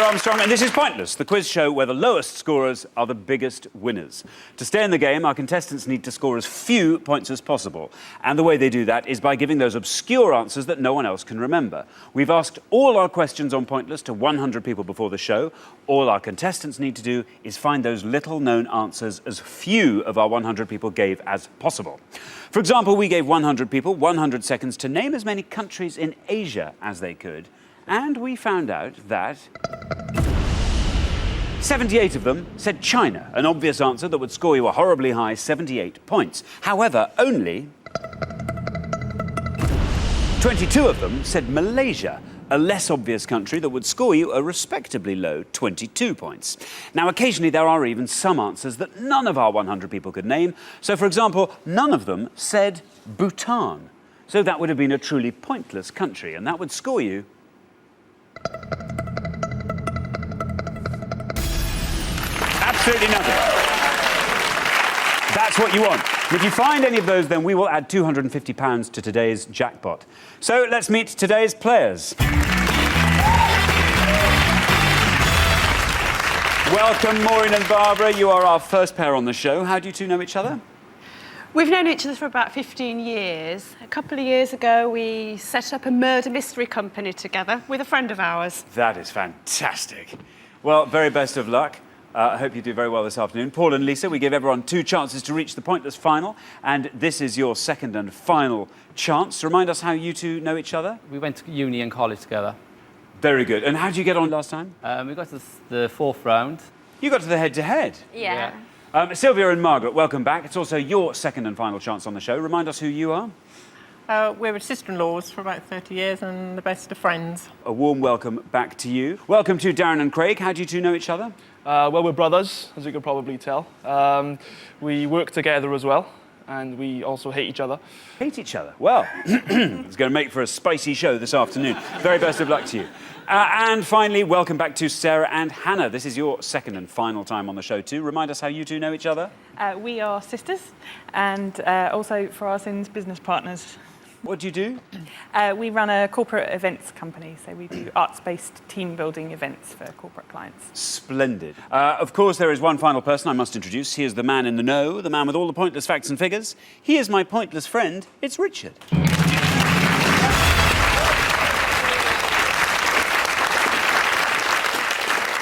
Armstrong, and this is Pointless, the quiz show where the lowest scorers are the biggest winners. To stay in the game, our contestants need to score as few points as possible. And the way they do that is by giving those obscure answers that no one else can remember. We've asked all our questions on Pointless to 100 people before the show. All our contestants need to do is find those little-known answers as few of our 100 people gave as possible. For example, we gave 100 people 100 seconds to name as many countries in Asia as they could. And we found out that 78 of them said China, an obvious answer that would score you a horribly high 78 points. However, only 22 of them said Malaysia, a less obvious country that would score you a respectably low 22 points. Now, occasionally there are even some answers that none of our 100 people could name. So, for example, none of them said Bhutan. So that would have been a truly pointless country, and that would score you absolutely nothing. That's what you want. If you find any of those, then we will add £250 to today's jackpot. So let's meet today's players. Welcome, Maureen and Barbara. You are our first pair on the show. How do you two know each other? We've known each other for about 15 years. A couple of years ago, we set up a murder mystery company together with a friend of ours. That is fantastic. Well, very best of luck. I hope you do very well this afternoon. Paul and Lisa, we gave everyone 2 chances to reach the Pointless final, and this is your second and final chance. Remind us how you two know each other. We went to uni and college together. Very good. And how did you get on last time? We got to the 4th round. You got to the head-to-head. Yeah. Sylvia and Margaret, welcome back. It's also your second and final chance on the show. Remind us who you are. We're sister-in-laws for about 30 years and the best of friends. A warm welcome back to you. Welcome to Darren and Craig. How do you two know each other? Well, we're brothers, as you can probably tell. We work together as well, and we also hate each other. Hate each other? Well, it's going to make for a spicy show this afternoon. Very best of luck to you. And finally, welcome back to Sarah and Hannah. This is your second and final time on the show too. Remind us how you two know each other. We are sisters and also, for our sins, business partners. What do you do? We run a corporate events company, so we do arts-based team-building events for corporate clients. Splendid. Of course, there is one final person I must introduce. He is the man in the know, the man with all the pointless facts and figures. He is my pointless friend. It's Richard.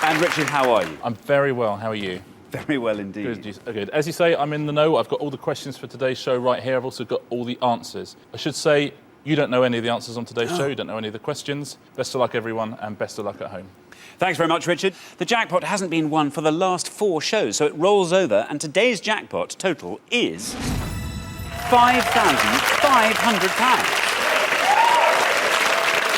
And Richard, how are you? I'm very well. How are you? Very well indeed. Good. As you say, I'm in the know. I've got all the questions for today's show right here. I've also got all the answers. I should say, you don't know any of the answers on today's show. You don't know any of the questions. Best of luck, everyone, and best of luck at home. Thanks very much, Richard. The jackpot hasn't been won for the last 4 shows, so it rolls over, and today's jackpot total is £5,500.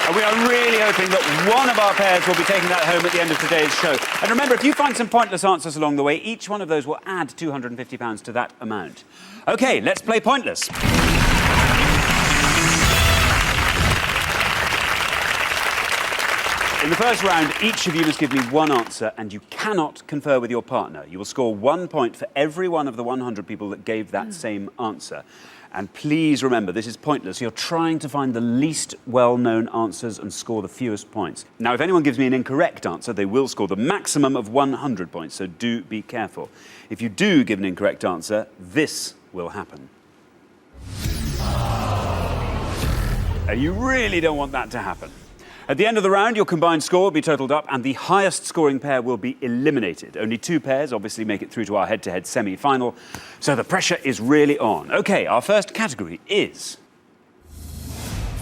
And we are really hoping that one of our pairs will be taking that home at the end of today's show. And remember, if you find some pointless answers along the way, each one of those will add £250 to that amount. OK, let's play Pointless. In the first round, each of you must give me one answer, and you cannot confer with your partner. You will score 1 point for every one of the 100 people that gave that same answer. And please remember, this is Pointless. You're trying to find the least well-known answers and score the fewest points. Now, if anyone gives me an incorrect answer, they will score the maximum of 100 points, so do be careful. If you do give an incorrect answer, this will happen. And you really don't want that to happen. At the end of the round, your combined score will be totalled up and the highest scoring pair will be eliminated. Only 2 pairs obviously make it through to our head-to-head semi-final, so the pressure is really on. OK, our first category is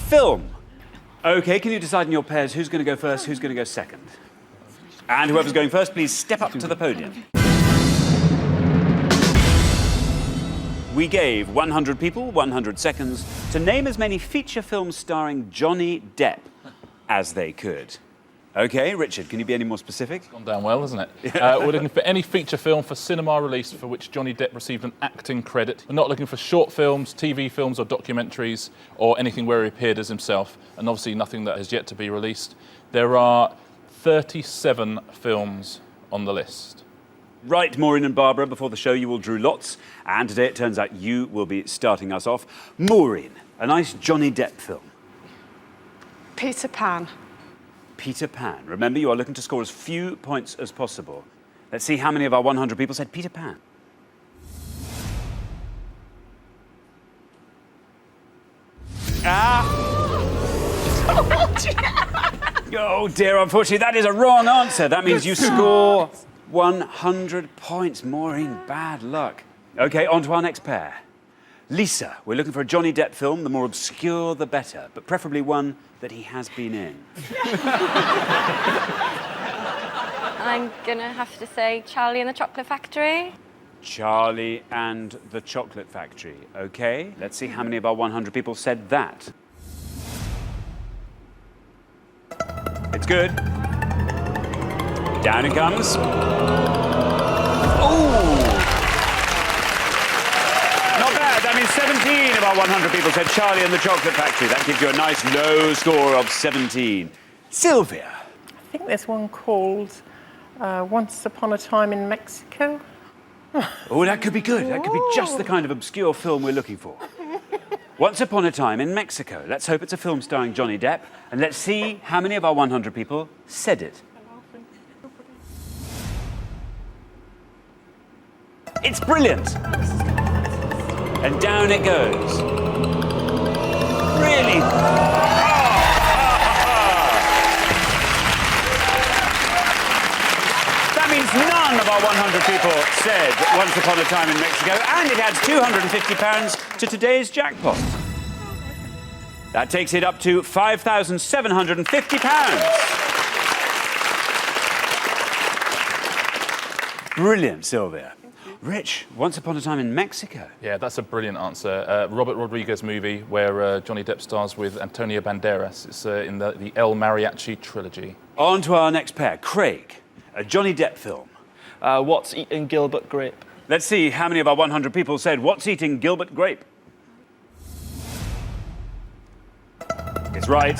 film. OK, can you decide in your pairs who's going to go first, who's going to go second? And whoever's going first, please step up to the podium. We gave 100 people 100 seconds to name as many feature films starring Johnny Depp as they could. OK, Richard, can you be any more specific? It's gone down well, hasn't it? We're looking for any feature film for cinema release for which Johnny Depp received an acting credit. We're not looking for short films, TV films or documentaries or anything where he appeared as himself, and obviously nothing that has yet to be released. There are 37 films on the list. Right, Maureen and Barbara, before the show you all drew lots, and today it turns out you will be starting us off. Maureen, a nice Johnny Depp film. Peter Pan. Peter Pan. Remember, you are looking to score as few points as possible. Let's see how many of our 100 people said Peter Pan. Oh dear, unfortunately, that is a wrong answer. That means you score 100 points. Maureen, bad luck. OK, on to our next pair. Lisa, we're looking for a Johnny Depp film, the more obscure the better, but preferably one that he has been in. I'm gonna have to say Charlie and the Chocolate Factory. Charlie and the Chocolate Factory. OK, let's see how many of our 100 people said that. It's good. Down it comes. Ooh! Not bad. That means 17 of our 100 people said Charlie and the Chocolate Factory. That gives you a nice low score of 17. Sylvia. I think there's one called Once Upon a Time in Mexico. Oh, that could be good. That could be just the kind of obscure film we're looking for. Once Upon a Time in Mexico. Let's hope it's a film starring Johnny Depp, and let's see how many of our 100 people said it. It's brilliant. And down it goes. Really? That means none of our 100 people said Once Upon a Time in Mexico, and it adds £250 to today's jackpot. That takes it up to £5,750. Brilliant, Sylvia. Rich, Once Upon a Time in Mexico. Yeah, that's a brilliant answer. Robert Rodriguez movie where Johnny Depp stars with Antonio Banderas. It's in the El Mariachi trilogy. On to our next pair. Craig, a Johnny Depp film. What's Eating Gilbert Grape? Let's see how many of our 100 people said What's Eating Gilbert Grape. It's right.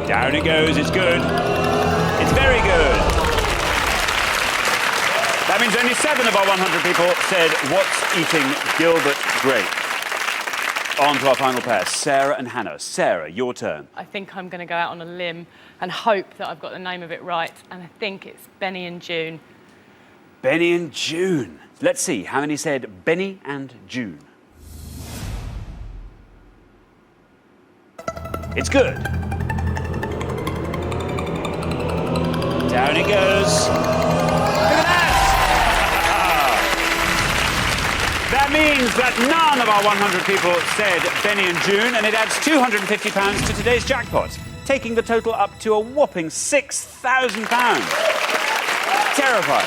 Down it goes. It's good. It's very good. That means only 7 of our 100 people said What's Eating Gilbert Grape. On to our final pair, Sarah and Hannah. Sarah, your turn. I think I'm going to go out on a limb and hope that I've got the name of it right, and I think it's Benny and June. Benny and June. Let's see how many said Benny and June. It's good. Down it goes. Look at that! That means that none of our 100 people said Benny and June, and it adds £250 to today's jackpot, taking the total up to a whopping £6,000. Terrifying.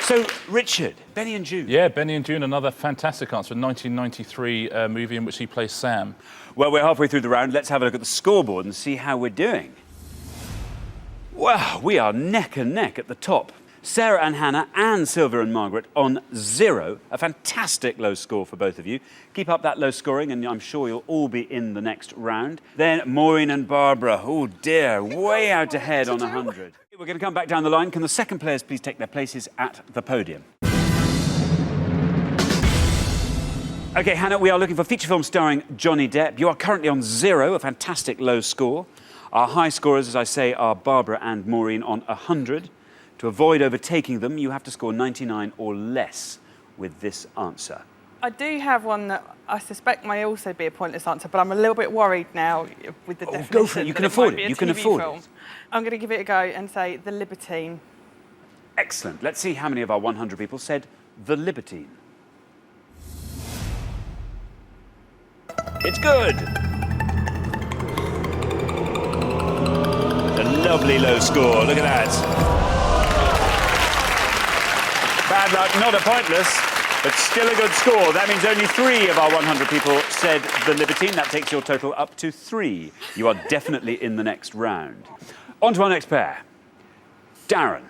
So, Richard, Benny and June. Yeah, Benny and June, another fantastic answer. A 1993 movie in which he plays Sam. Well, we're halfway through the round. Let's have a look at the scoreboard and see how we're doing. Wow, we are neck and neck at the top. Sarah and Hannah and Sylvia and Margaret on 0. A fantastic low score for both of you. Keep up that low scoring and I'm sure you'll all be in the next round. Then Maureen and Barbara, oh dear, way out ahead on 100. We're going to come back down the line. Can the second players please take their places at the podium? OK, Hannah, we are looking for feature film starring Johnny Depp. You are currently on 0, a fantastic low score. Our high scorers, as I say, are Barbara and Maureen on 100. To avoid overtaking them, you have to score 99 or less with this answer. I do have one that I suspect may also be a pointless answer, but I'm a little bit worried now with the definition. Go for it. You can afford it. You can afford it. I'm going to give it a go and say The Libertine. Excellent. Let's see how many of our 100 people said The Libertine. It's good. A lovely low score. Look at that. Bad luck, not a pointless, but still a good score. That means only 3 of our 100 people said The Libertine. That takes your total up to 3. You are definitely in the next round. On to our next pair. Darren.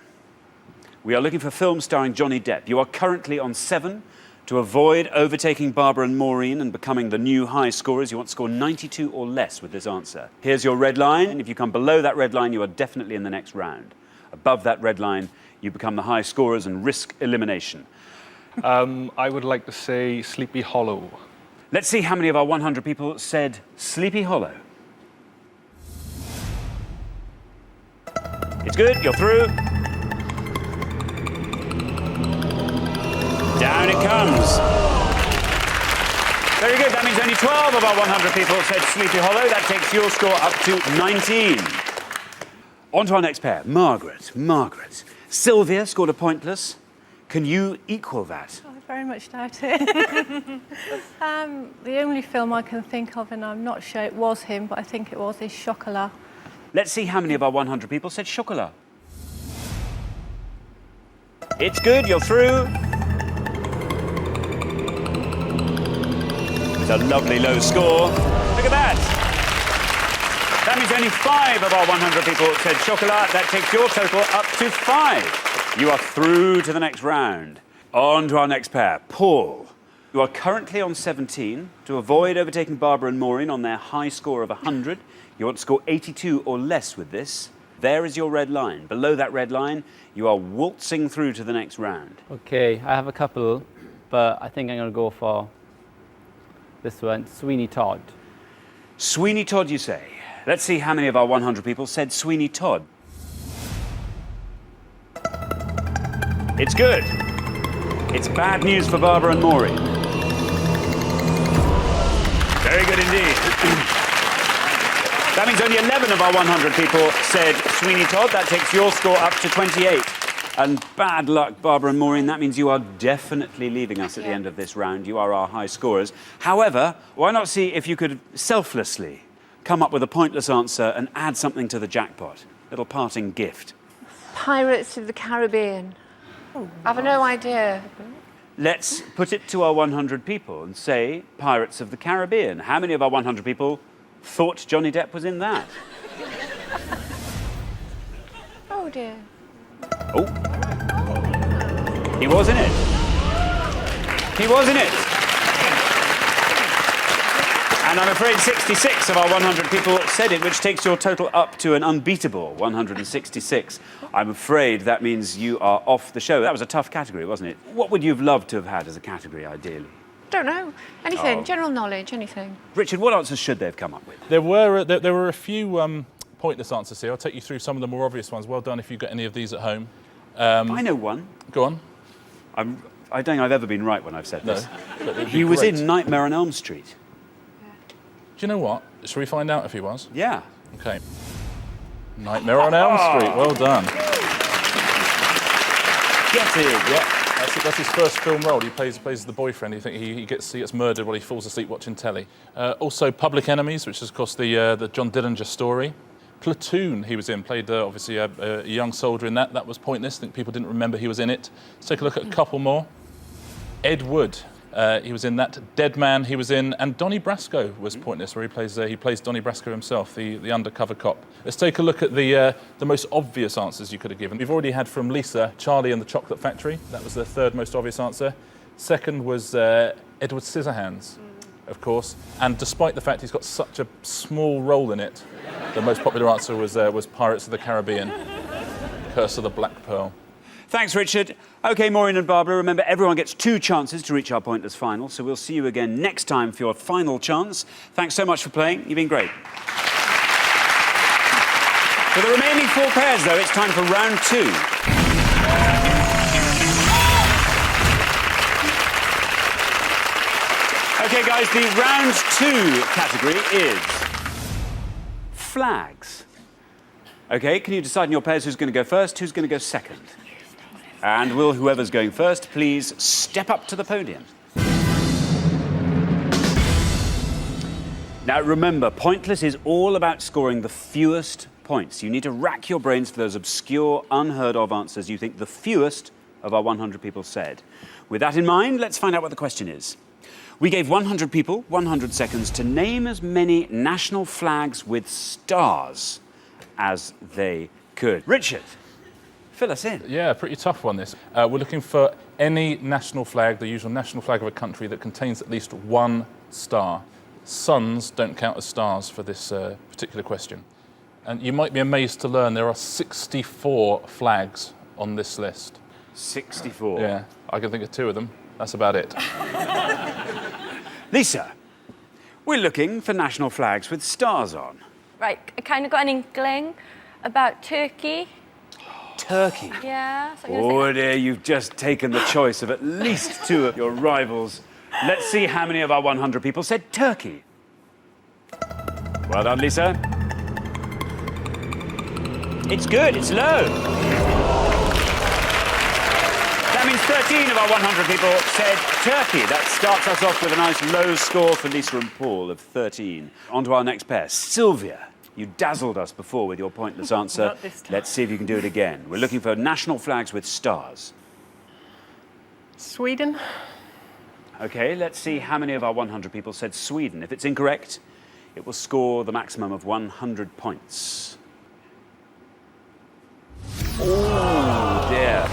We are looking for films starring Johnny Depp. You are currently on 7. To avoid overtaking Barbara and Maureen and becoming the new high scorers, you want to score 92 or less with this answer. Here's your red line, and if you come below that red line, you are definitely in the next round. Above that red line, you become the high scorers and risk elimination. I would like to say Sleepy Hollow. Let's see how many of our 100 people said Sleepy Hollow. It's good, you're through. Down it comes. Very good, that means only 12 of our 100 people said Sleepy Hollow. That takes your score up to 19. On to our next pair. Margaret. Sylvia scored a pointless. Can you equal that? I very much doubt it. The only film I can think of, and I'm not sure it was him, but I think it was, is Chocolat. Let's see how many of our 100 people said Chocolat. It's good, you're through. It's a lovely low score. Look at that. That means only 5 of our 100 people said Chocolat. That takes your total up to 5. You are through to the next round. On to our next pair. Paul. You are currently on 17. To avoid overtaking Barbara and Maureen on their high score of 100, you want to score 82 or less with this. There is your red line. Below that red line, you are waltzing through to the next round. Okay, I have a couple, but I think I'm going to go for this one, Sweeney Todd. Sweeney Todd, you say? Let's see how many of our 100 people said Sweeney Todd. It's good. It's bad news for Barbara and Maureen. Very good indeed. That means only 11 of our 100 people said Sweeney Todd. That takes your score up to 28. And bad luck, Barbara and Maureen. That means you are definitely leaving us at the end of this round. You are our high scorers. However, why not see if you could selflessly come up with a pointless answer and add something to the jackpot? Little parting gift. Pirates of the Caribbean. I've no idea. Let's put it to our 100 people and say Pirates of the Caribbean. How many of our 100 people thought Johnny Depp was in that? Oh dear. Oh. He was in it. He was in it. And I'm afraid 66 of our 100 people said it, which takes your total up to an unbeatable 166. I'm afraid that means you are off the show. That was a tough category, wasn't it? What would you have loved to have had as a category, ideally? Don't know. Anything. General knowledge, anything. Richard, what answers should they have come up with? There were a few pointless answers here. I'll take you through some of the more obvious ones. Well done if you've got any of these at home. I know one. Go on. I don't think I've ever been right when I've said this. But He was great. in Nightmare on Elm Street. Do you know what? Shall we find out if he was? Yeah. Okay. Nightmare on Elm Street. Well done. Get it. Yeah, that's his first film role. He plays the boyfriend. He gets murdered while he falls asleep watching telly. Also, Public Enemies, which is of course the John Dillinger story. Platoon, he was in. Played obviously a young soldier in that. That was pointless. I think people didn't remember he was in it. Let's take a look at a couple more. Ed Wood. He was in that. Dead Man he was in, and Donnie Brasco was pointless, where he plays Donnie Brasco himself, the undercover cop. Let's take a look at the most obvious answers you could have given. We've already had from Lisa, Charlie and the Chocolate Factory. That was the third most obvious answer. Second was Edward Scissorhands, of course. And despite the fact he's got such a small role in it, the most popular answer was Pirates of the Caribbean, Curse of the Black Pearl. Thanks, Richard. OK, Maureen and Barbara, remember everyone gets 2 chances to reach our pointless final, so we'll see you again next time for your final chance. Thanks so much for playing. You've been great. For the remaining 4 pairs, though, it's time for round 2. OK, guys, the round 2 category is flags. OK, can you decide in your pairs who's going to go first, who's going to go second? And will whoever's going first please step up to the podium? Now remember, Pointless is all about scoring the fewest points. You need to rack your brains for those obscure, unheard of answers you think the fewest of our 100 people said. With that in mind, let's find out what the question is. We gave 100 people 100 seconds to name as many national flags with stars as they could. Richard, fill us in. Yeah, pretty tough one, this. We're looking for any national flag, the usual national flag of a country, that contains at least 1 star. Suns don't count as stars for this particular question. And you might be amazed to learn there are 64 flags on this list. 64? Yeah, I can think of 2 of them. That's about it. Lisa, We're looking for national flags with stars on. Right, I kind of got an inkling about Turkey. Turkey. Yeah, so I'm gonna Oh say dear, you've just taken the choice of at least 2 of your rivals. Let's see how many of our 100 people said Turkey. Well done, Lisa. It's good, it's low. That means 13 of our 100 people said Turkey. That starts us off with a nice low score for Lisa and Paul of 13. On to our next pair. Sylvia, you dazzled us before with your pointless answer. Not this time. Let's see if you can do it again. We're looking for national flags with stars. Sweden. OK, let's see how many of our 100 people said Sweden. If it's incorrect, it will score the maximum of 100 points. Oh, dear.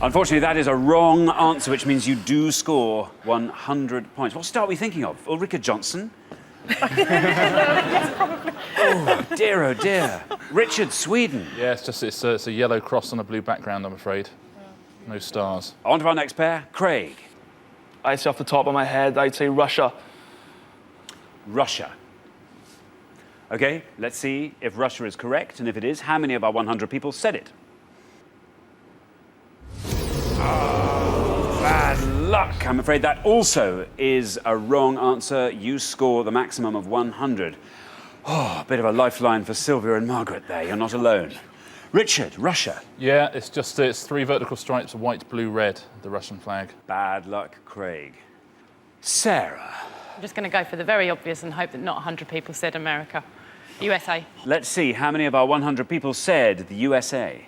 Unfortunately, that is a wrong answer, which means you do score 100 points. What star are we thinking of? Ulrika Johnson? Oh, dear, oh, dear. Richard, Sweden. Yeah, it's a yellow cross on a blue background, I'm afraid. No stars. On to our next pair. Craig. I'd say off the top of my head, I'd say Russia. Russia. OK, let's see if Russia is correct, and if it is, how many of our 100 people said it? Oh, bad luck. I'm afraid that also is a wrong answer. You score the maximum of 100. Oh, a bit of a lifeline for Sylvia and Margaret there. You're not alone. Richard, Russia. Yeah, it's 3 vertical stripes, white, blue, red, the Russian flag. Bad luck, Craig. Sarah. I'm just going to go for the very obvious and hope that not 100 people said America. USA. Let's see how many of our 100 people said the USA.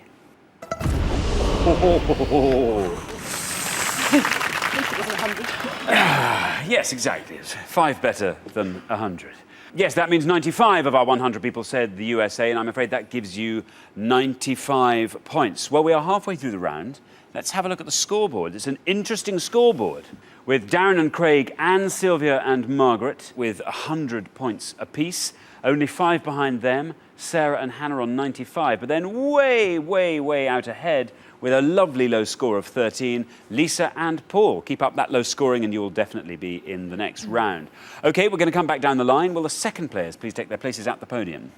Yes, exactly. It's 5 better than 100. Yes, that means 95 of our 100 people said the USA, and I'm afraid that gives you 95 points. Well, we are halfway through the round. Let's have a look at the scoreboard. It's an interesting scoreboard with Darren and Craig and Sylvia and Margaret with 100 points apiece. Only 5 behind them, Sarah and Hannah on 95. But then way, way, way out ahead with a lovely low score of 13, Lisa and Paul. Keep up that low scoring and you'll definitely be in the next round. OK, we're going to come back down the line. Will the second players please take their places at the podium?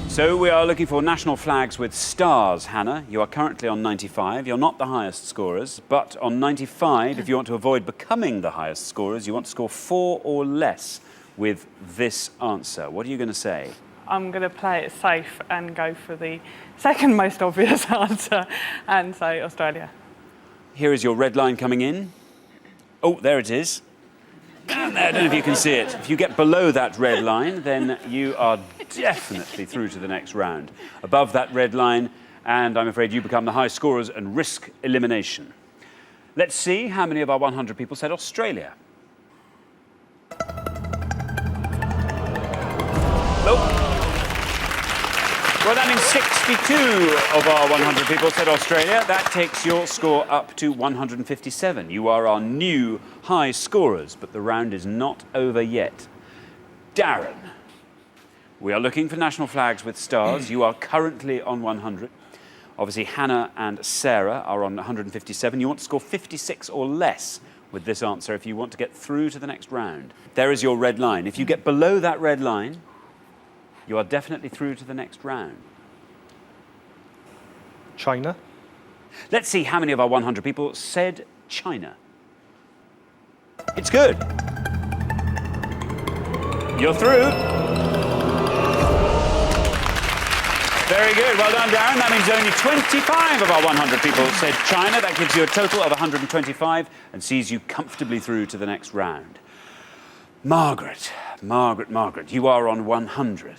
So we are looking for national flags with stars, Hannah. You are currently on 95. You're not the highest scorers, but on 95, if you want to avoid becoming the highest scorers, you want to score 4 or less with this answer. What are you going to say? I'm going to play it safe and go for the second most obvious answer and say Australia. Here is your red line coming in. Oh, there it is. Down there, I don't know if you can see it. If you get below that red line, then you are definitely through to the next round. Above that red line, and I'm afraid you become the high scorers and risk elimination. Let's see how many of our 100 people said Australia. Nope. Well, that means 62 of our 100 people said Australia. That takes your score up to 157. You are our new high scorers, but the round is not over yet. Darren, we are looking for national flags with stars. You are currently on 100. Obviously, Hannah and Sarah are on 157. You want to score 56 or less with this answer if you want to get through to the next round. There is your red line. If you get below that red line, you are definitely through to the next round. China. Let's see how many of our 100 people said China. It's good. You're through. Very good. Well done, Darren. That means only 25 of our 100 people said China. That gives you a total of 125 and sees you comfortably through to the next round. Margaret, you are on 100.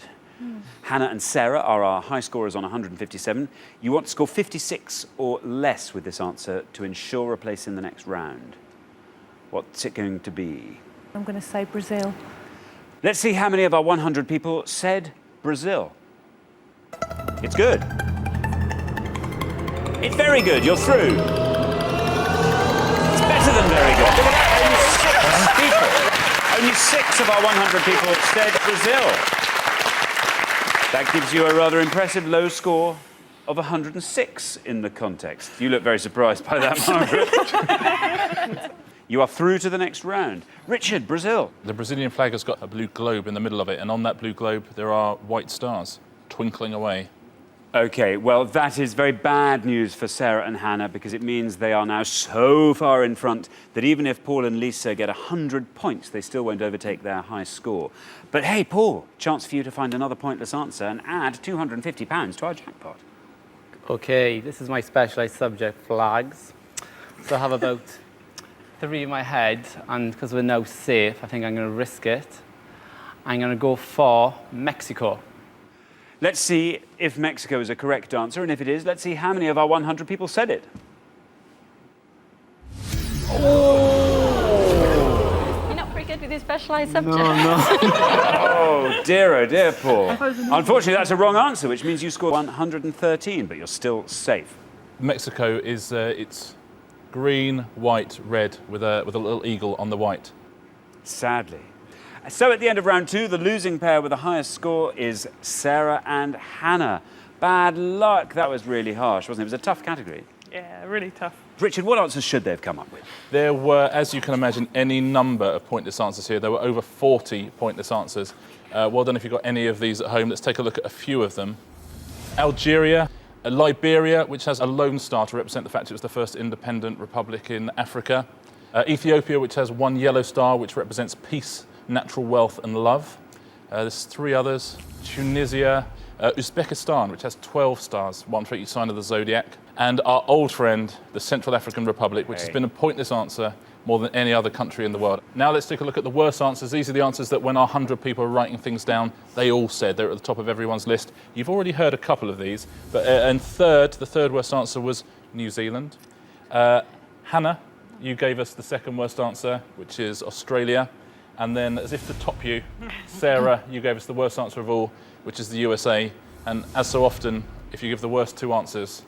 Hannah and Sarah are our high scorers on 157. You want to score 56 or less with this answer to ensure a place in the next round. What's it going to be? I'm going to say Brazil. Let's see how many of our 100 people said Brazil. It's good. It's very good. You're through. It's better than very good. Look at that. Only 6 of our 100 people said Brazil. That gives you a rather impressive low score of 106 in the context. You look very surprised by that, Margaret. You are through to the next round. Richard, Brazil. The Brazilian flag has got a blue globe in the middle of it, and on that blue globe there are white stars twinkling away. OK, well, that is very bad news for Sarah and Hannah because it means they are now so far in front that even if Paul and Lisa get 100 points, they still won't overtake their high score. But hey, Paul, chance for you to find another pointless answer and add £250 to our jackpot. Okay, this is my specialised subject, flags. So I have about 3 in my head, and because we're now safe, I think I'm going to risk it. I'm going to go for Mexico. Let's see if Mexico is a correct answer, and if it is, let's see how many of our 100 people said it. You're not very good with your specialised subject. Oh dear, Paul. Unfortunately, that's a wrong answer, which means you scored 113, but you're still safe. Mexico is it's green, white, red with a little eagle on the white. Sadly. So at the end of round 2, the losing pair with the highest score is Sarah and Hannah. Bad luck. That was really harsh, wasn't it? It was a tough category. Yeah, really tough. Richard, what answers should they have come up with? There were, as you can imagine, any number of pointless answers here. There were over 40 pointless answers. Well done if you've got any of these at home. Let's take a look at a few of them. Algeria, Liberia, which has a lone star to represent the fact it was the first independent republic in Africa. Ethiopia, which has 1 yellow star, which represents peace, natural wealth and love. There's 3 others. Tunisia, Uzbekistan, which has 12 stars, 1 for each sign of the zodiac. And our old friend, the Central African Republic, which has been a pointless answer more than any other country in the world. Now let's take a look at the worst answers. These are the answers that when our 100 people are writing things down, they all said. They're at the top of everyone's list. You've already heard a couple of these. But and the third worst answer was New Zealand. Hannah, you gave us the second worst answer, which is Australia. And then, as if to top you, Sarah, you gave us the worst answer of all, which is the USA. And as so often, if you give the worst 2 answers,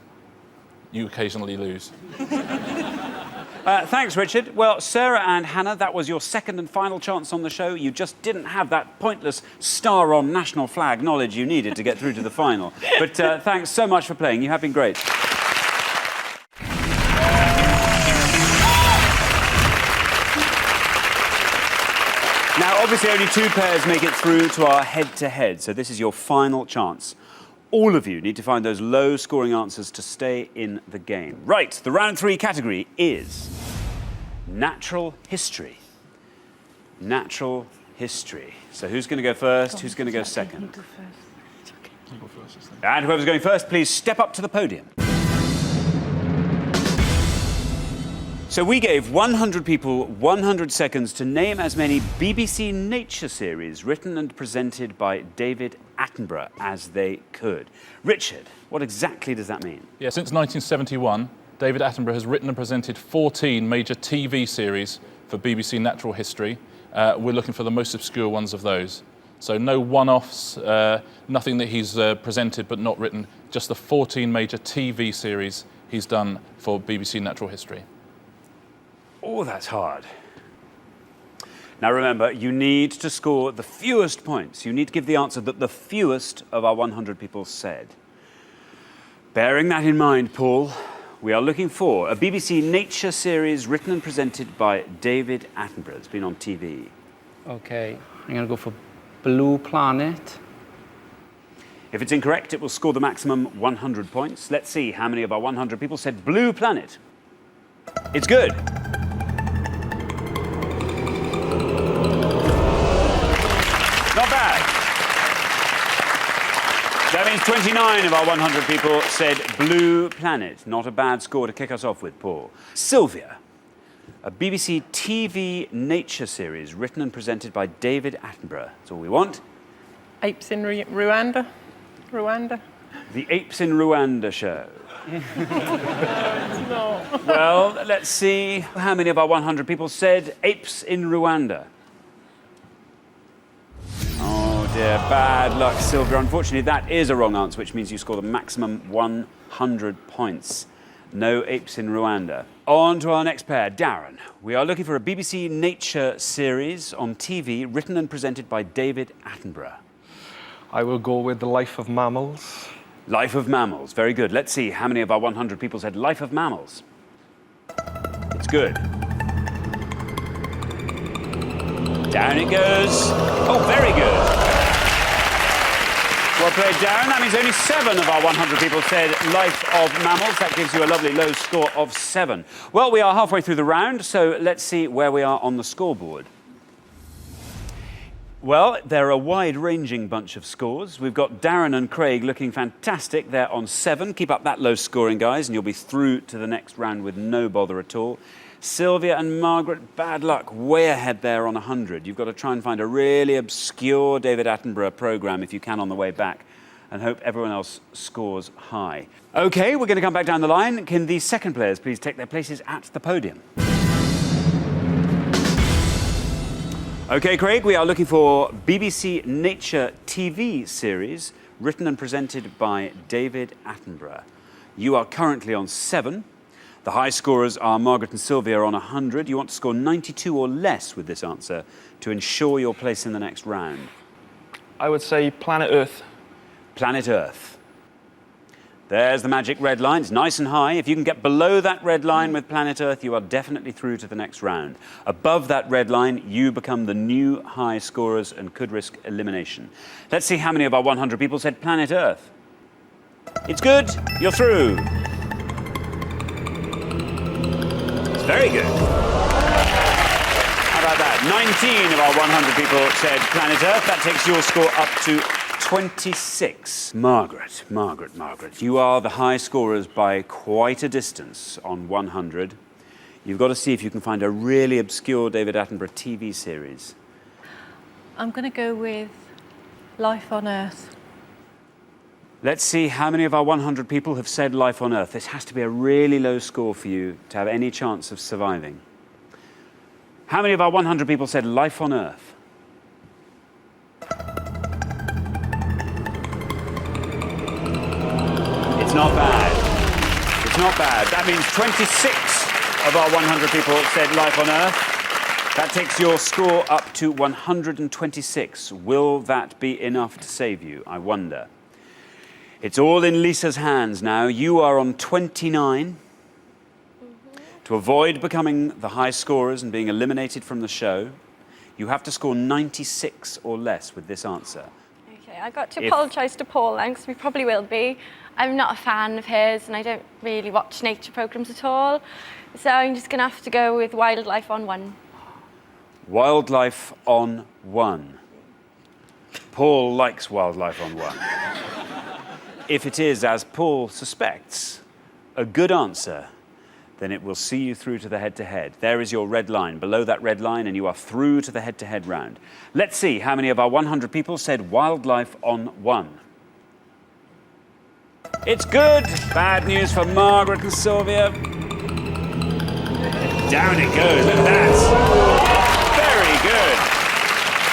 you occasionally lose. Thanks, Richard. Well, Sarah and Hannah, that was your second and final chance on the show. You just didn't have that pointless star on national flag knowledge you needed to get through to the final. But thanks so much for playing. You have been great. Now, obviously, only 2 pairs make it through to our head-to-head, so this is your final chance. All of you need to find those low-scoring answers to stay in the game. Right, the round 3 category is natural history. Natural history. So who's going to go first? Who's going to go second? And whoever's going first, please step up to the podium. So we gave 100 people 100 seconds to name as many BBC nature series written and presented by David Attenborough as they could. Richard, what exactly does that mean? Yeah, since 1971, David Attenborough has written and presented 14 major TV series for BBC Natural History. We're looking for the most obscure ones of those. So no one-offs, nothing that he's presented but not written, just the 14 major TV series he's done for BBC Natural History. Oh, that's hard. Now remember, you need to score the fewest points. You need to give the answer that the fewest of our 100 people said. Bearing that in mind, Paul, we are looking for a BBC nature series written and presented by David Attenborough. It's been on TV. Okay, I'm going to go for Blue Planet. If it's incorrect, it will score the maximum 100 points. Let's see how many of our 100 people said Blue Planet. It's good. Not bad. That means 29 of our 100 people said Blue Planet. Not a bad score to kick us off with, Paul. Sylvia, a BBC TV nature series written and presented by David Attenborough. That's all we want. Apes in Rwanda. Rwanda. The Apes in Rwanda show. No. Well, let's see how many of our 100 people said Apes in Rwanda. Oh dear, bad luck, Sylvia. Unfortunately, that is a wrong answer, which means you score the maximum 100 points. No apes in Rwanda. On to our next pair, Darren. We are looking for a BBC nature series on TV written and presented by David Attenborough. I will go with The Life of Mammals. Life of Mammals. Very good. Let's see how many of our 100 people said Life of Mammals. It's good. Down it goes. Oh, very good. Well played, Darren. That means only 7 of our 100 people said Life of Mammals. That gives you a lovely low score of 7. Well, we are halfway through the round, so let's see where we are on the scoreboard. Well, they're a wide-ranging bunch of scores. We've got Darren and Craig looking fantastic. They're on 7. Keep up that low scoring, guys, and you'll be through to the next round with no bother at all. Sylvia and Margaret, bad luck, way ahead there on 100. You've got to try and find a really obscure David Attenborough programme if you can on the way back, and hope everyone else scores high. OK, we're going to come back down the line. Can the second players please take their places at the podium? OK, Craig, we are looking for BBC Nature TV series written and presented by David Attenborough. You are currently on 7. The high scorers are Margaret and Sylvia on 100. You want to score 92 or less with this answer to ensure your place in the next round. I would say Planet Earth. Planet Earth. There's the magic red line. It's nice and high. If you can get below that red line with Planet Earth, you are definitely through to the next round. Above that red line, you become the new high scorers and could risk elimination. Let's see how many of our 100 people said Planet Earth. It's good. You're through. It's very good. How about that? 19 of our 100 people said Planet Earth. That takes your score up to 26. Margaret, you are the high scorers by quite a distance on 100. You've got to see if you can find a really obscure David Attenborough TV series. I'm going to go with Life on Earth. Let's see how many of our 100 people have said Life on Earth. This has to be a really low score for you to have any chance of surviving. How many of our 100 people said Life on Earth? It's not bad. It's not bad. That means 26 of our 100 people said Life on Earth. That takes your score up to 126. Will that be enough to save you? I wonder. It's all in Lisa's hands now. You are on 29. To avoid becoming the high scorers and being eliminated from the show, you have to score 96 or less with this answer. Okay, I've got to apologise to Paul then, because we probably will be. I'm not a fan of his, and I don't really watch nature programmes at all. So I'm just going to have to go with Wildlife on 1. Wildlife on 1. Paul likes Wildlife on 1. If it is, as Paul suspects, a good answer, then it will see you through to the head-to-head. There is your red line. Below that red line, and you are through to the head-to-head round. Let's see how many of our 100 people said Wildlife on 1. It's good. Bad news for Margaret and Sylvia. Down it goes. Look at that. Very good.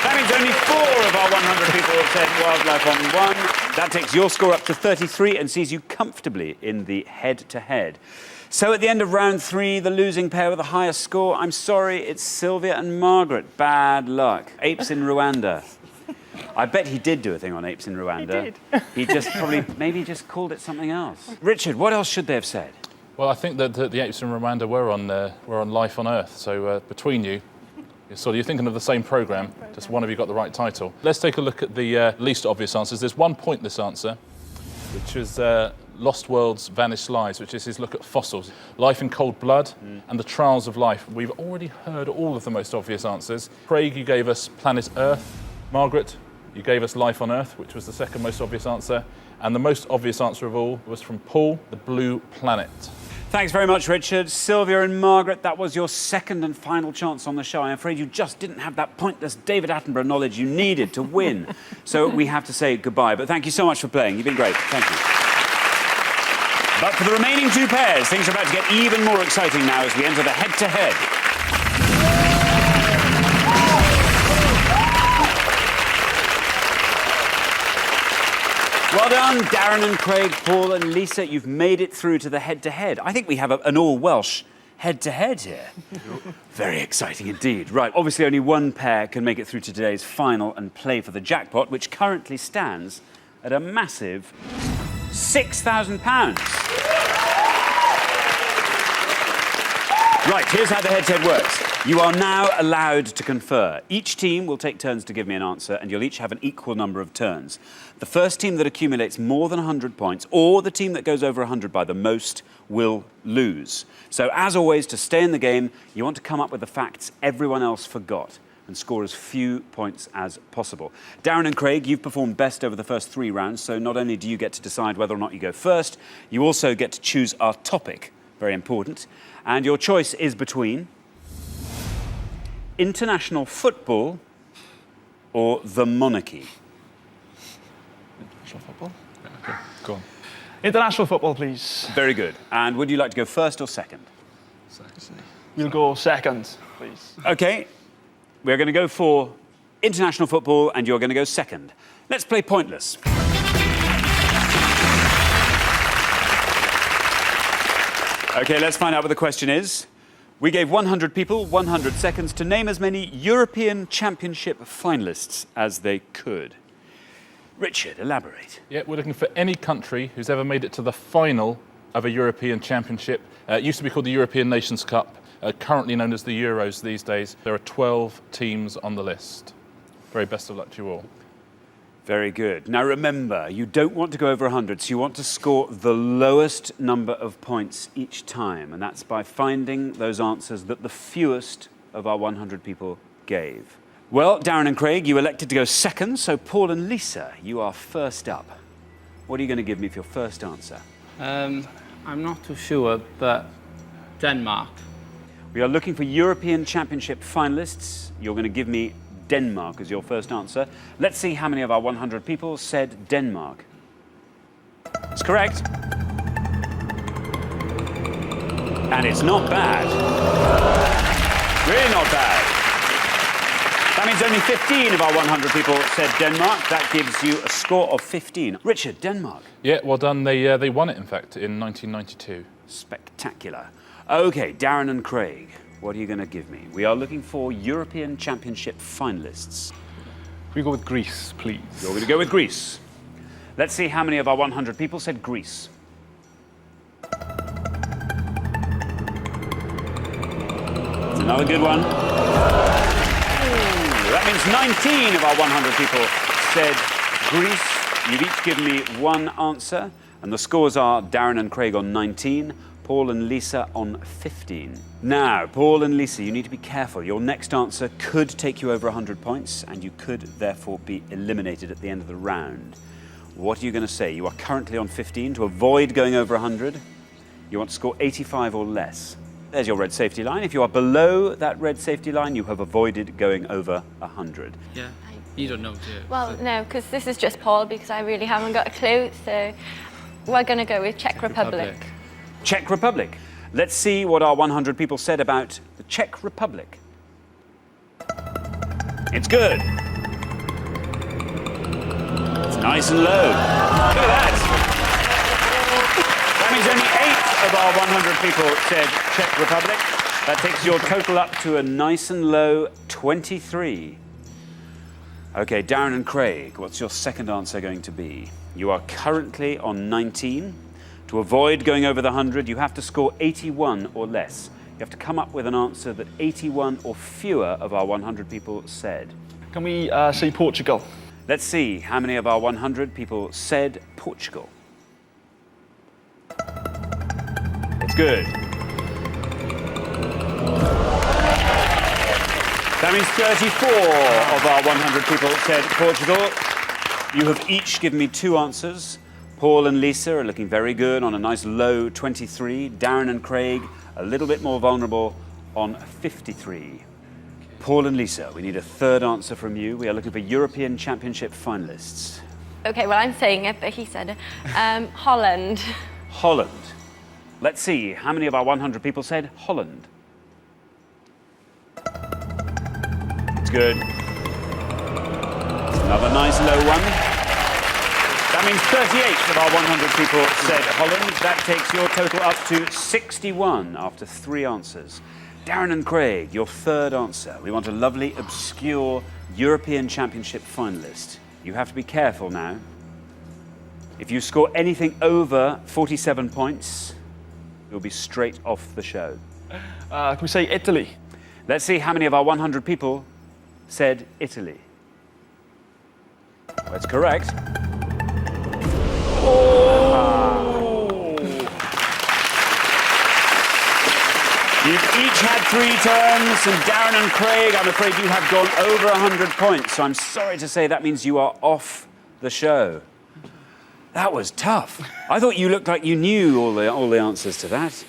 That means only 4 of our 100 people have said Wildlife on 1. That takes your score up to 33 and sees you comfortably in the head-to-head. So at the end of round 3, the losing pair with the highest score, I'm sorry, it's Sylvia and Margaret. Bad luck. Apes in Rwanda. I bet he did do a thing on apes in Rwanda. He did. He just maybe just called it something else. Richard, what else should they have said? Well, I think that the apes in Rwanda were on Life on Earth. So between you, you're thinking of the same programme, just one of you got the right title. Let's take a look at the least obvious answers. There's one pointless answer, which is Lost World's Vanished Lives, which is his look at fossils. Life in Cold Blood and The Trials of Life. We've already heard all of the most obvious answers. Craig, you gave us Planet Earth. Margaret, you gave us Life on Earth, which was the second most obvious answer. And the most obvious answer of all was from Paul, The Blue Planet. Thanks very much, Richard. Sylvia and Margaret, that was your second and final chance on the show. I'm afraid you just didn't have that pointless David Attenborough knowledge you needed to win. So we have to say goodbye. But thank you so much for playing. You've been great. Thank you. But for the remaining 2 pairs, things are about to get even more exciting now as we enter the head-to-head. Well done, Darren and Craig, Paul and Lisa. You've made it through to the head-to-head. I think we have an all-Welsh head-to-head here. Very exciting indeed. Right, obviously only one pair can make it through to today's final and play for the jackpot, which currently stands at a massive £6,000. Right, here's how the head-to-head works. You are now allowed to confer. Each team will take turns to give me an answer, and you'll each have an equal number of turns. The first team that accumulates more than 100 points, or the team that goes over 100 by the most, will lose. So, as always, to stay in the game, you want to come up with the facts everyone else forgot and score as few points as possible. Darren and Craig, you've performed best over the first 3 rounds, so not only do you get to decide whether or not you go first, you also get to choose our topic, very important. And your choice is between international football or the monarchy. International football? Okay, go on. International football, please. Very good. And would you like to go first or second? We'll go second, please. Okay, we're going to go for international football and you're going to go second. Let's play Pointless. Okay, let's find out what the question is. We gave 100 people 100 seconds to name as many European Championship finalists as they could. Richard, elaborate. Yeah, we're looking for any country who's ever made it to the final of a European Championship. It used to be called the European Nations Cup, currently known as the Euros these days. There are 12 teams on the list. Very best of luck to you all. Very good. Now remember, you don't want to go over 100, so you want to score the lowest number of points each time, and that's by finding those answers that the fewest of our 100 people gave. Well, Darren and Craig, you elected to go second, so Paul and Lisa, you are first up. What are you going to give me for your first answer? I'm not too sure, but Denmark. We are looking for European Championship finalists. You're going to give me Denmark as your first answer. Let's see how many of our 100 people said Denmark. It's correct. And it's not bad. Really not bad. That means only 15 of our 100 people said Denmark. That gives you a score of 15. Richard, Denmark. Yeah, well done. They won it, in fact, in 1992. Spectacular. OK, Darren and Craig, what are you going to give me? We are looking for European Championship finalists. We go with Greece, please. You're going to go with Greece. Let's see how many of our 100 people said Greece. That's another good one. That means 19 of our 100 people said Greece. You've each given me one answer, and the scores are Darren and Craig on 19, Paul and Lisa on 15. Now, Paul and Lisa, you need to be careful. Your next answer could take you over 100 points, and you could therefore be eliminated at the end of the round. What are you going to say? You are currently on 15. To avoid going over 100, you want to score 85 or less. There's your red safety line. If you are below that red safety line, you have avoided going over 100. Yeah, you don't know, do you? Well, no, because this is just Paul, because I really haven't got a clue. So we're going to go with Czech Republic. Czech Republic. Let's see what our 100 people said about the Czech Republic. It's good. It's nice and low. Look at that. That means only 8 of our 100 people said Czech Republic. That takes your total up to a nice and low 23. OK, Darren and Craig, what's your second answer going to be? You are currently on 19. To avoid going over the 100, you have to score 81 or less. You have to come up with an answer that 81 or fewer of our 100 people said. Can we say Portugal? Let's see how many of our 100 people said Portugal. It's good. That means 34 of our 100 people said Portugal. You have each given me 2 answers. Paul and Lisa are looking very good on a nice low 23. Darren and Craig, a little bit more vulnerable on 53. Paul and Lisa, we need a third answer from you. We are looking for European Championship finalists. OK, well, I'm saying it, but he said it. Holland. Holland. Let's see, how many of our 100 people said Holland? It's good. It's another nice low one. That means 38 of our 100 people said Holland. That takes your total up to 61 after 3 answers. Darren and Craig, your third answer. We want a lovely, obscure European Championship finalist. You have to be careful now. If you score anything over 47 points, you'll be straight off the show. Can we say Italy? Let's see how many of our 100 people said Italy. That's correct. You've each had 3 turns, and Darren and Craig, I'm afraid you have gone over 100 points, so I'm sorry to say that means you are off the show. That was tough. I thought you looked like you knew all the answers to that.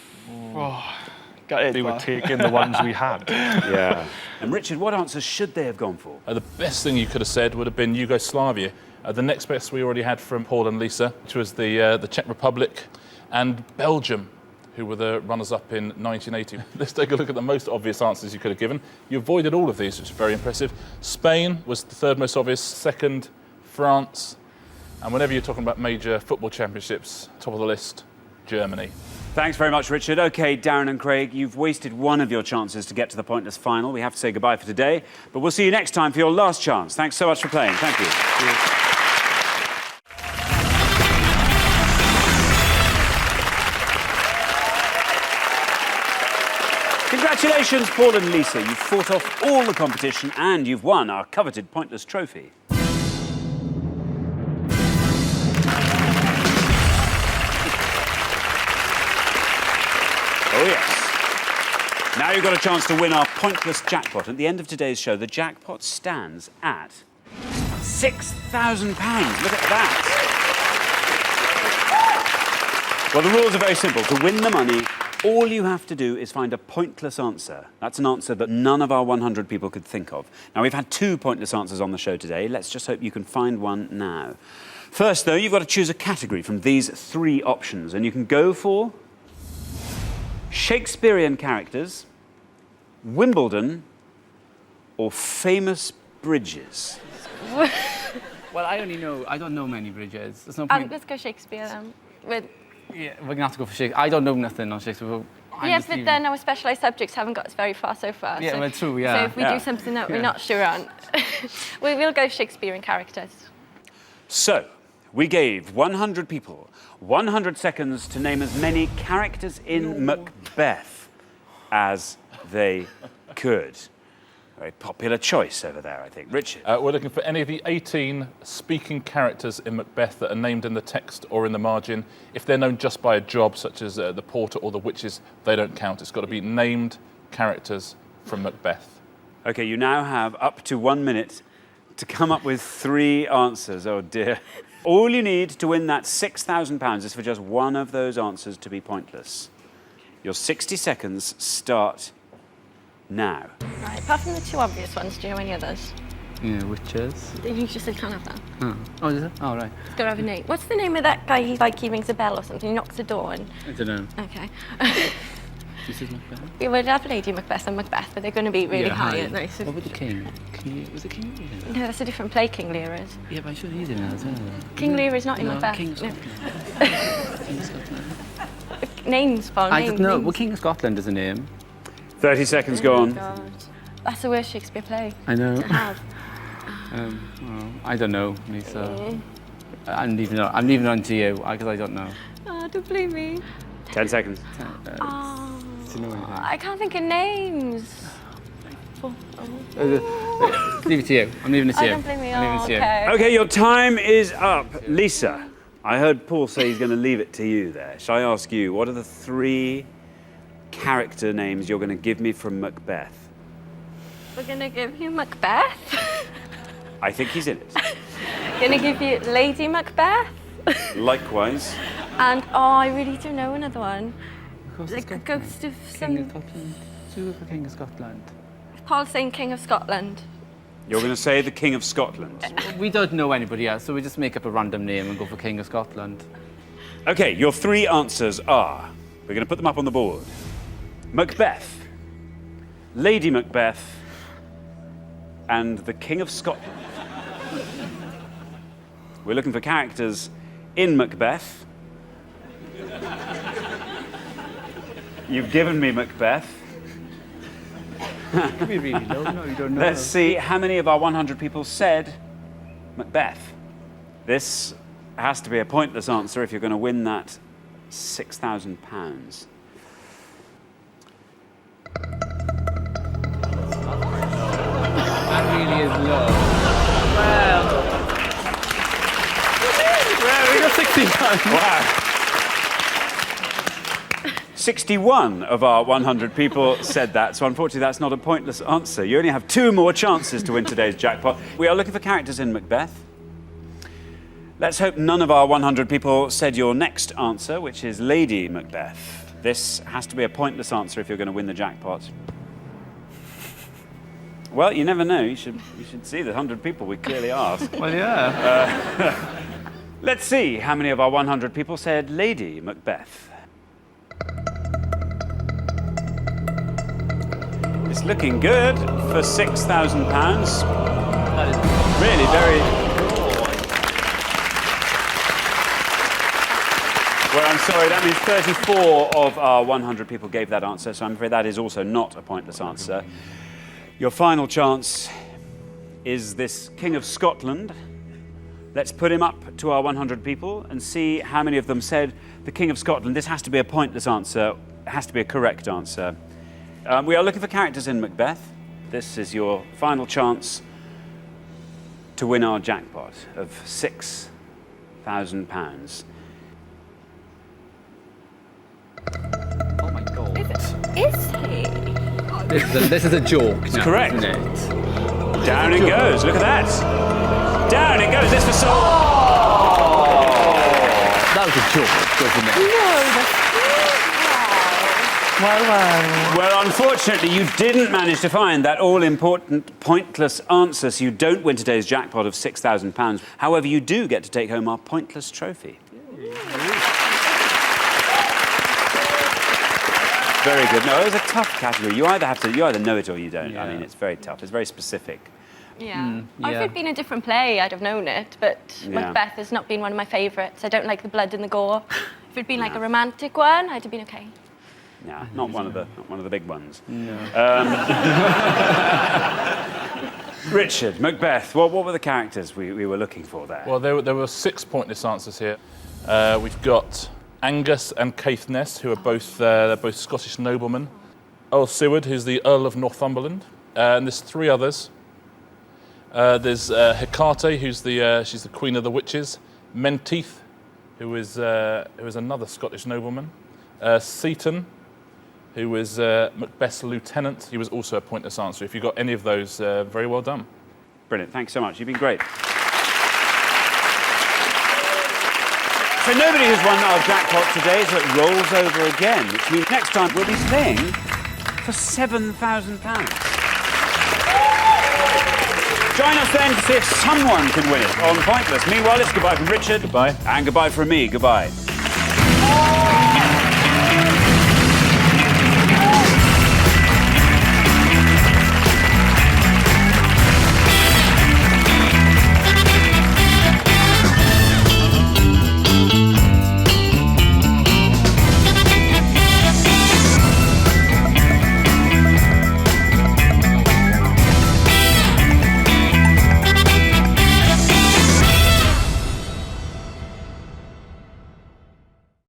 They were taking the ones we had. Yeah. And Richard, what answers should they have gone for? The best thing you could have said would have been Yugoslavia. The next best we already had from Paul and Lisa, which was the Czech Republic, and Belgium, who were the runners-up in 1980. Let's take a look at the most obvious answers you could have given. You avoided all of these, which is very impressive. Spain was the third most obvious, second, France, and whenever you're talking about major football championships, top of the list, Germany. Thanks very much, Richard. OK, Darren and Craig, you've wasted one of your chances to get to the pointless final. We have to say goodbye for today, but we'll see you next time for your last chance. Thanks so much for playing. Thank you. Congratulations, Paul and Lisa. You've fought off all the competition and you've won our coveted Pointless trophy. Oh, yes. Now you've got a chance to win our Pointless jackpot. At the end of today's show, the jackpot stands at £6,000. Look at that. Well, the rules are very simple. To win the money, all you have to do is find a pointless answer. That's an answer that none of our 100 people could think of. Now, we've had 2 pointless answers on the show today. Let's just hope you can find one now. First, though, you've got to choose a category from these 3 options, and you can go for Shakespearean characters, Wimbledon, or famous bridges. Well, I don't know many bridges. There's no point. Let's go Shakespeare then. Yeah, we're going to have to go for Shakespeare. I don't know nothing on Shakespeare. But then our specialised subjects haven't got us very far so far. Yeah, so, well, true, yeah. So if we do something that we're not sure on, we'll go Shakespearean characters. So, we gave 100 people 100 seconds to name as many characters in Macbeth as they could. Very popular choice over there, I think. Richard? We're looking for any of the 18 speaking characters in Macbeth that are named in the text or in the margin. If they're known just by a job, such as the porter or the witches, they don't count. It's got to be named characters from Macbeth. OK, you now have up to 1 minute to come up with 3 answers. Oh, dear. All you need to win that £6,000 is for just one of those answers to be pointless. Your 60 seconds start now. Right, apart from the 2 obvious ones, do you know any others? Yeah, witches. You just said can't have that. Oh, is it? Oh, right. It's got to have a name. What's the name of that guy? He's like he rings a bell or something. He knocks the door and... I don't know. OK. This is Macbeth? We would have Lady Macbeth and Macbeth, but they're going to be really high, aren't they? So... What about the king? Was it King Lear? No, that's a different play, King Lear is. Yeah, but I'm sure he's in it as well. King Lear is not in Macbeth. King of No. Scotland. King of Scotland. Names, Paul, I names. don't know. Names. Well, King of Scotland is a name. 30 seconds gone. God. That's the worst Shakespeare play I know. to have. Well, I don't know, Lisa. I'm leaving on to you, because I don't know. Oh, don't blame me. 10 seconds. Do you know anything? I can't think of names. Leave it to you. I'm leaving it to you. Don't blame me. I'm leaving it to you. Okay. OK, your time is up. Lisa, I heard Paul say he's going to leave it to you there. Shall I ask you, what are the 3 character names you're going to give me from Macbeth? We're going to give you Macbeth. I think he's in it. Going to give you Lady Macbeth. Likewise. And, I really do know another one. Like a ghost of King of some... Scotland. Who for King of Scotland? Paul's saying King of Scotland. You're going to say the King of Scotland. We don't know anybody else, so we just make up a random name and go for King of Scotland. OK, your 3 answers are... We're going to put them up on the board. Macbeth, Lady Macbeth, and the King of Scotland. We're looking for characters in Macbeth. You've given me Macbeth. It could be really low. No, you don't know. Let's see how many of our 100 people said Macbeth. This has to be a pointless answer if you're going to win that £6,000. no. Well, we got 61. Wow. 61 of our 100 people said that, so unfortunately that's not a pointless answer. You only have 2 more chances to win today's jackpot. We are looking for characters in Macbeth. Let's hope none of our 100 people said your next answer, which is Lady Macbeth. This has to be a pointless answer if you're going to win the jackpot. Well, you never know. You should see the 100 people we clearly asked. Well, yeah. Let's see how many of our 100 people said Lady Macbeth. It's looking good for £6,000. That is Really very... Well, I'm sorry, that means 34 of our 100 people gave that answer, so I'm afraid that is also not a pointless answer. Your final chance is this King of Scotland. Let's put him up to our 100 people and see how many of them said the King of Scotland. This has to be a pointless answer. It has to be a correct answer. We are looking for characters in Macbeth. This is your final chance to win our jackpot of £6,000. Oh my God. Is he? This is a joke. It's correct. Isn't it? Down it goes. Look at that. Down it goes. This for Sol. That was a joke, wasn't it? Well, unfortunately, you didn't manage to find that all-important, pointless answer, so you don't win today's jackpot of £6,000. However, you do get to take home our pointless trophy. Very good. No, it was a tough category. You either know it or you don't. Yeah. I mean, it's very tough. It's very specific. Yeah. yeah. If it'd been a different play, I'd have known it, but Macbeth has not been one of my favourites. I don't like the blood and the gore. If it'd been like a romantic one, I'd have been okay. Yeah, not one of the big ones. No. Richard, Macbeth, what were the characters we were looking for there? Well, there were 6 pointless answers here. We've got Angus and Caithness, who are both Scottish noblemen. Earl Seward, who's the Earl of Northumberland, and there's 3 others. There's Hecate, who's she's the Queen of the Witches. Menteith, who is another Scottish nobleman. Seaton, who was Macbeth's lieutenant. He was also a pointless answer. If you got any of those, very well done. Brilliant. Thanks so much. You've been great. So nobody has won our jackpot today, so it rolls over again, which means next time we'll be playing for £7,000. Join us then to see if someone can win it on Pointless. Meanwhile, it's goodbye from Richard. Goodbye. And goodbye from me. Goodbye.